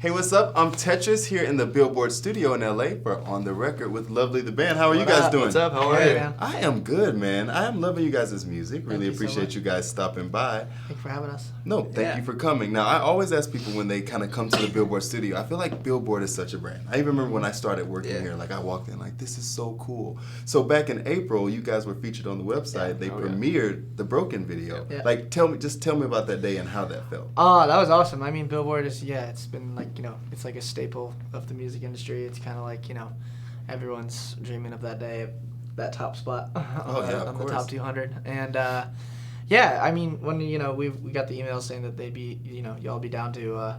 Hey, what's up? I'm Tetris here in the Billboard studio in LA for On the Record with Lovely the Band. How are you guys doing? What's up? How are you? Man. I am good, man. I am loving you guys' music. Really you so appreciate much. you guys stopping by. Thank you for having us. No, thank you for coming. Now, I always ask people when they kind of come to the Billboard studio, I feel like Billboard is such a brand. I even remember when I started working here, like I walked in like, this is so cool. So back in April, you guys were featured on the website. They premiered the Broken video. Yeah. Like, tell me about that day and how that felt. Oh, that was awesome. I mean, Billboard is, it's been like, it's like a staple of the music industry. It's kind of like, everyone's dreaming of that day, that top spot on the top 200. And I mean, when we got the email saying that they'd be, y'all be down to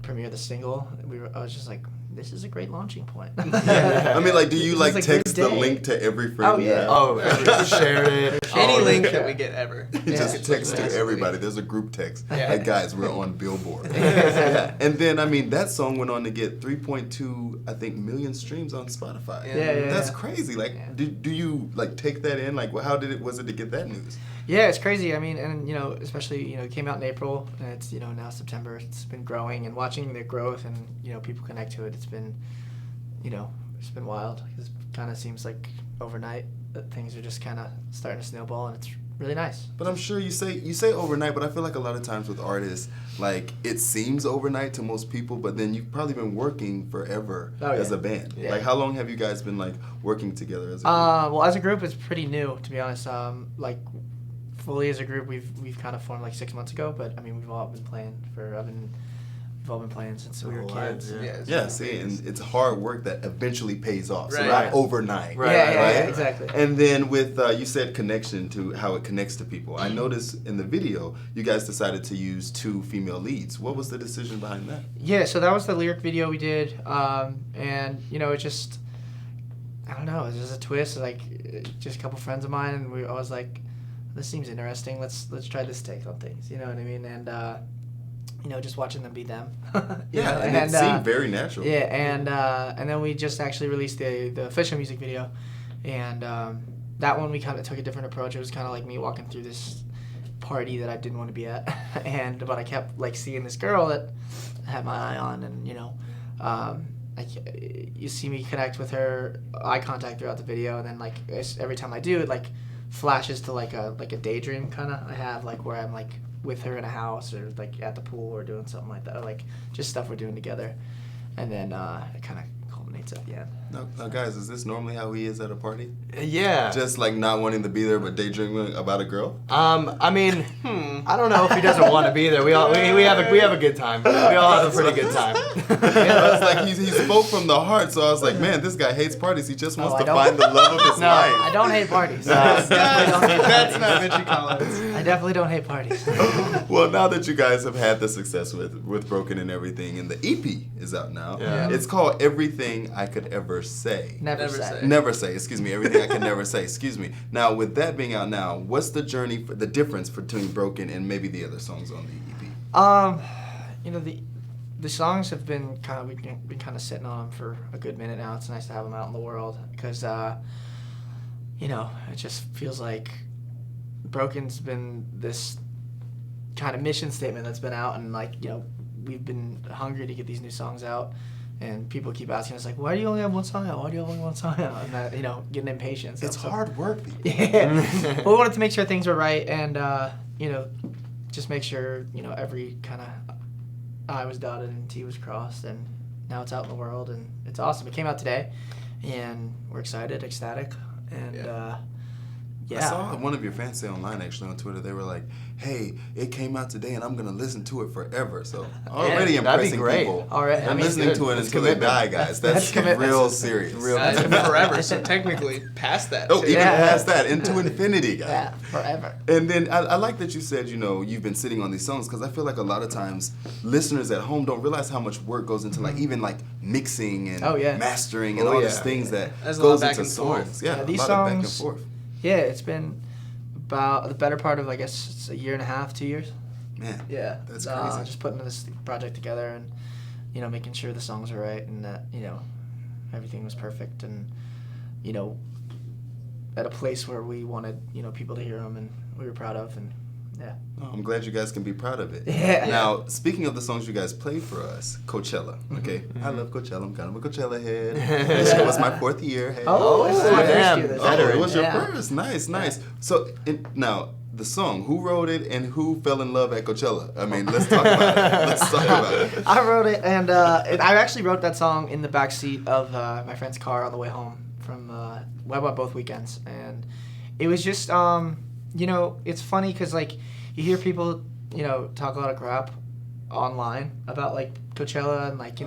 premiere the single, I was just like, this is a great launching point. I mean, like, do you like text the link to every friend? Oh, yeah. Oh, share it. Any link that we get ever. Just text to everybody. There's a group text. Yeah. Like, guys, we're on Billboard. Yeah. And then, I mean, that song went on to get 3.2, I think, million streams on Spotify. Yeah. That's crazy. Like, do you, like, take that in? Like, how was it to get that news? Yeah, it's crazy. I mean, and, especially, it came out in April, and it's, now September. It's been growing, and watching the growth and, people connect to it, it's been, it's been wild. It kind of seems like overnight that things are just kind of starting to snowball, and it's really nice. But I'm sure you say overnight, but I feel like a lot of times with artists, like, it seems overnight to most people, but then you've probably been working forever as a band. Yeah. Like, how long have you guys been, like, working together as a group? Well, as a group, it's pretty new, to be honest. Like, fully as a group, we've kind of formed like 6 months ago, but I mean, we've all been playing we've all been playing since we were kids. Yeah, see, and it's hard work that eventually pays off. So Right. not overnight. Yeah, exactly. And then with, you said connection to how it connects to people. I noticed in the video, you guys decided to use 2 female leads. What was the decision behind that? Yeah, so that was the lyric video we did, and it just, I don't know, it was just a twist. Like, just a couple friends of mine, and I was like, this seems interesting. Let's try this take on things. You know what I mean? And just watching them be them. And it seemed very natural. Yeah, and then we just actually released the official music video, and that one we kind of took a different approach. It was kind of like me walking through this party that I didn't want to be at, but I kept like seeing this girl that I had my eye on, and you see me connect with her, eye contact throughout the video, and then like every time I do, it like flashes to like a daydream kind of I have, like where I'm like with her in a house or like at the pool or doing something like that, or like just stuff we're doing together, and then it kind of culminates at the end. Now, guys, is this normally how he is at a party? Yeah. Just like not wanting to be there, but daydreaming about a girl? I mean, I don't know if he doesn't want to be there. We have a good time. We all have a pretty good time. I was like, he spoke from the heart, so I was like, man, this guy hates parties. He just wants I to don't. find the love of his No, life. I don't hate parties. That's not Mitchie Collins. I definitely don't hate parties. Well, now that you guys have had the success with Broken and everything, and the EP is out now, Yeah. it's called Everything I Could Ever Say. Never Never say. say. Never say, excuse me, Everything I Can Never Say, excuse me. Now, with that being out now, what's the journey, the difference between Broken and maybe the other songs on the EP? The songs have been we've been kind of sitting on them for a good minute now. It's nice to have them out in the world because, it just feels like Broken's been this kind of mission statement that's been out, and like, we've been hungry to get these new songs out, and people keep asking us like, why do you only have one song out? Why do you only have one song out? And that, getting impatient. It's hard work, people. Yeah. But we wanted to make sure things were right, and just make sure every kind of I was dotted and T was crossed, and now it's out in the world, and it's awesome. It came out today, and we're excited, ecstatic, and I saw one of your fans say online, actually, on Twitter, they were like, hey, it came out today and I'm going to listen to it forever. So already that'd be impressing great. people. Already, And listening to it That's until they commitment. die, guys. That's commitment. real serious. It's been forever, so technically past that. Oh, too. even Yeah. past that, into infinity, guys. yeah, forever. And then I like that you said, you've been sitting on these songs, because I feel like a lot of times listeners at home don't realize how much work goes into like even like mixing and mastering and all these things that There's a lot goes back into and forth. songs. Yeah, These a lot of back and songs- forth. Yeah, it's been about the better part of, I guess, it's a year and a half, 2 years. Man, Yeah, that's crazy. Just putting this project together and making sure the songs are right and that everything was perfect and at a place where we wanted people to hear them and we were proud of, and Yeah. Oh, I'm glad you guys can be proud of it. Yeah. Now, speaking of the songs you guys played for us, Coachella. Okay, I love Coachella. I'm kind of a Coachella head. This year was my 4th year. Hey. This is my first year. Oh, it was your first. Nice. So now, the song, who wrote it and who fell in love at Coachella? I mean, let's talk about it. I wrote it, and I actually wrote that song in the backseat of my friend's car on the way home from both weekends, and it was just it's funny because like you hear people talk a lot of crap online about like Coachella, and like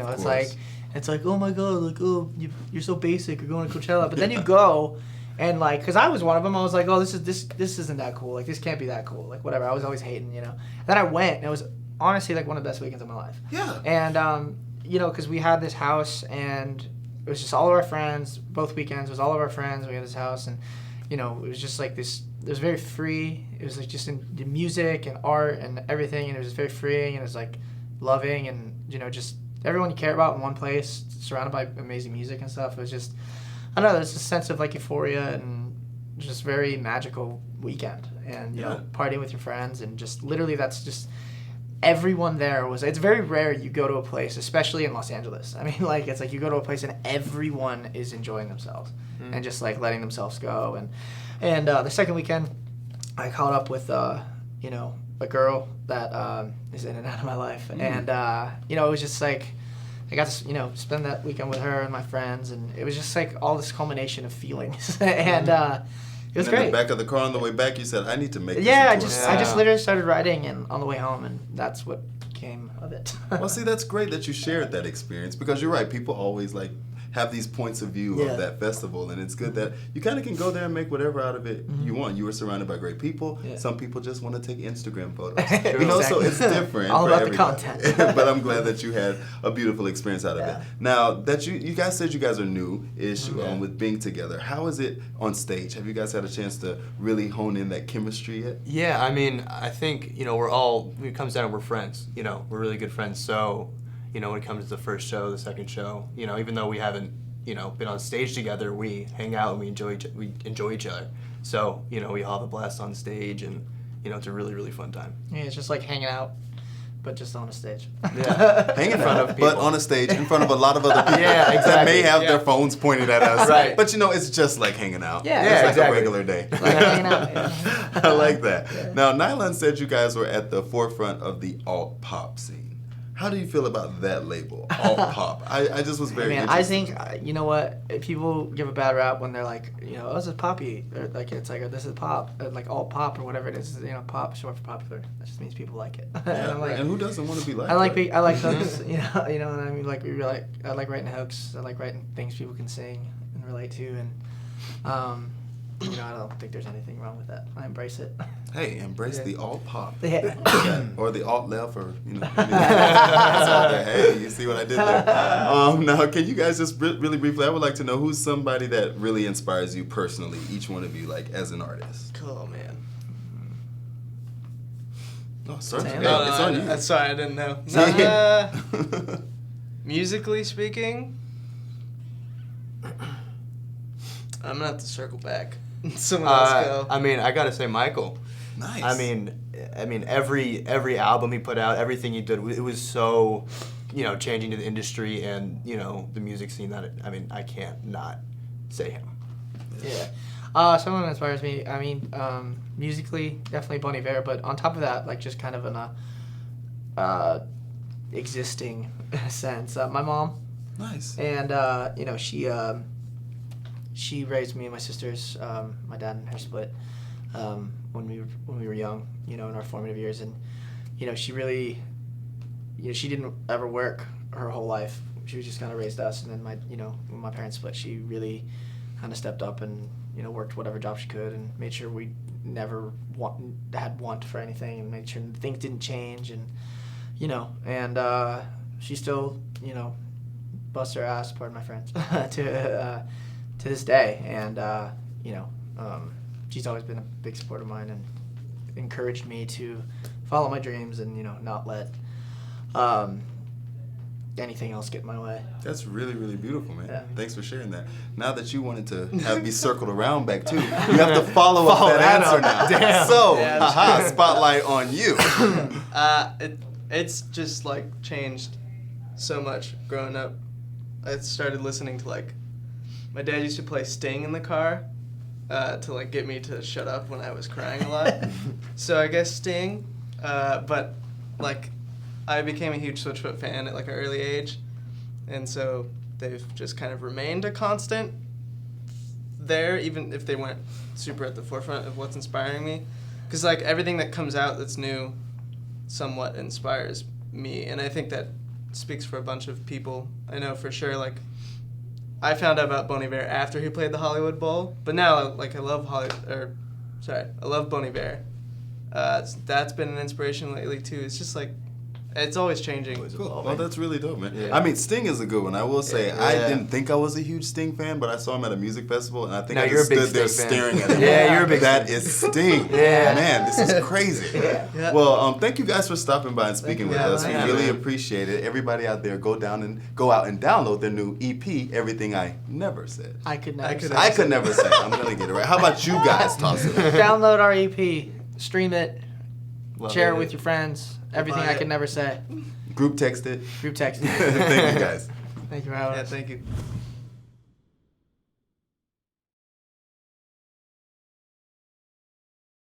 it's like oh my god, like you're so basic, you're going to Coachella, but then you go. And like, cause I was one of them, I was like, oh, this isn't that cool. Like, this can't be that cool. Like, whatever. I was always hating, Then I went, and it was honestly like one of the best weekends of my life. Yeah. And cause we had this house, and it was just all of our friends. Both weekends it was all of our friends. We had this house, and it was just like this. It was very free. It was like just in the music and art and everything, and it was just very freeing, and it was like loving, and just everyone you care about in one place, surrounded by amazing music and stuff. It was just. I don't know, there's a sense of like euphoria and just very magical weekend, and partying with your friends, and just literally that's just everyone there was. It's very rare you go to a place, especially in Los Angeles. I mean, like it's like you go to a place and everyone is enjoying themselves and just like letting themselves go. And the second weekend, I caught up with a girl that is in and out of my life, and it was just like. I got to, spend that weekend with her and my friends, and it was just like all this culmination of feelings, and it was great. In the back of the car on the way back, you said, "I need to make." Yeah, I just literally started writing, and on the way home, and that's what came of it. Well, see, that's great that you shared that experience, because you're right. People always like have these points of view of that festival, and it's good that you kind of can go there and make whatever out of it you want. You were surrounded by great people. Yeah. Some people just want to take Instagram photos. So it's different. All for about everybody. the content. But I'm glad that you had a beautiful experience out of it. Now that you guys said you guys are new-ish with being together. How is it on stage? Have you guys had a chance to really hone in that chemistry yet? Yeah, I mean, I think it comes down to we're friends. We're really good friends. So. When it comes to the first show, the second show, even though we haven't, been on stage together, we hang out and we enjoy each other. So, we all have a blast on stage, and, it's a really, really fun time. Yeah, it's just like hanging out, but just on a stage. Yeah, hanging in front of people. But on a stage in front of a lot of other people. Yeah, exactly. That may have their phones pointed at us. Right. But, it's just like hanging out. Yeah, it's like a regular day. Like hanging out. Yeah. I like that. Yeah. Now, Nylon said you guys were at the forefront of the alt-pop scene. How do you feel about that label, alt pop? I just was very interested. I think, you know what, people give a bad rap when they're like, oh, this is poppy, or like it's like, oh, this is pop, or like alt pop, or whatever it is, pop, short for popular. That just means people like it. Yeah, and, and who doesn't want to be like I like hooks, and I mean, like, I like writing hooks, I like writing things people can sing and relate to, and, I don't think there's anything wrong with that. I embrace it. Hey, embrace the alt pop. Yeah. Or the alt left, or Hey, you see what I did there? Now, can you guys just really briefly? I would like to know who's somebody that really inspires you personally. Each one of you, like as an artist. Oh man. Oh, sorry. It's on you. Sorry, I didn't know. Musically speaking, I'm gonna have to circle back. Someone else go. I mean, I gotta say Michael. Nice. I mean, every album he put out, everything he did, it was so, changing to the industry and the music scene that I can't not say him. Yeah. Someone that inspires me. I mean, musically, definitely Bon Iver, but on top of that, like just kind of in a existing sense, my mom. Nice. And she raised me and my sisters. My dad and her split when we were young, in our formative years, and she really, she didn't ever work her whole life. She was just kind of raised us, and then when my parents split, she really kind of stepped up and worked whatever job she could and made sure we never had want for anything, and made sure things didn't change, and and she still busts her ass, pardon my French, to this day, and she's always been a big support of mine and encouraged me to follow my dreams and not let anything else get in my way. That's really, really beautiful, man. Yeah. Thanks for sharing that. Now that you wanted to have me circled around back too, you have to follow up that answer now. Damn. So, Yeah, spotlight on you. It's just like changed so much growing up. I started listening to like, my dad used to play Sting in the car to like get me to shut up when I was crying a lot. So I guess Sting, but like I became a huge Switchfoot fan at like an early age, and so they've just kind of remained a constant there, even if they weren't super at the forefront of what's inspiring me. Because like everything that comes out that's new somewhat inspires me, and I think that speaks for a bunch of people. I know for sure, like, I found out about Bon Iver after he played the Hollywood Bowl, but now, like, I love Bon Iver. That's been an inspiration lately, too. It's just, like, it's always changing. Cool. Well, that's really dope, man. Yeah. I mean, Sting is a good one. I will say, Yeah. I didn't think I was a huge Sting fan, but I saw him at a music festival, and I think No, I you're just a big stood there Sting fan. staring at him. Yeah, you're a big That Sting. is Sting. Yeah. Man, this is crazy. Yeah. Well, thank you guys for stopping by and speaking with you. us. Yeah, We really man. appreciate it. Everybody out there, go out and download their new EP, Everything I Never Said. I could never. I could say. I could never say. I'm gonna get it right. How about you guys toss it? Download our EP, stream it, Love share it with your friends. Everything buy I it. could never say. Group text it. Group text. Thank you guys. Thank you for having Yeah, us. thank you.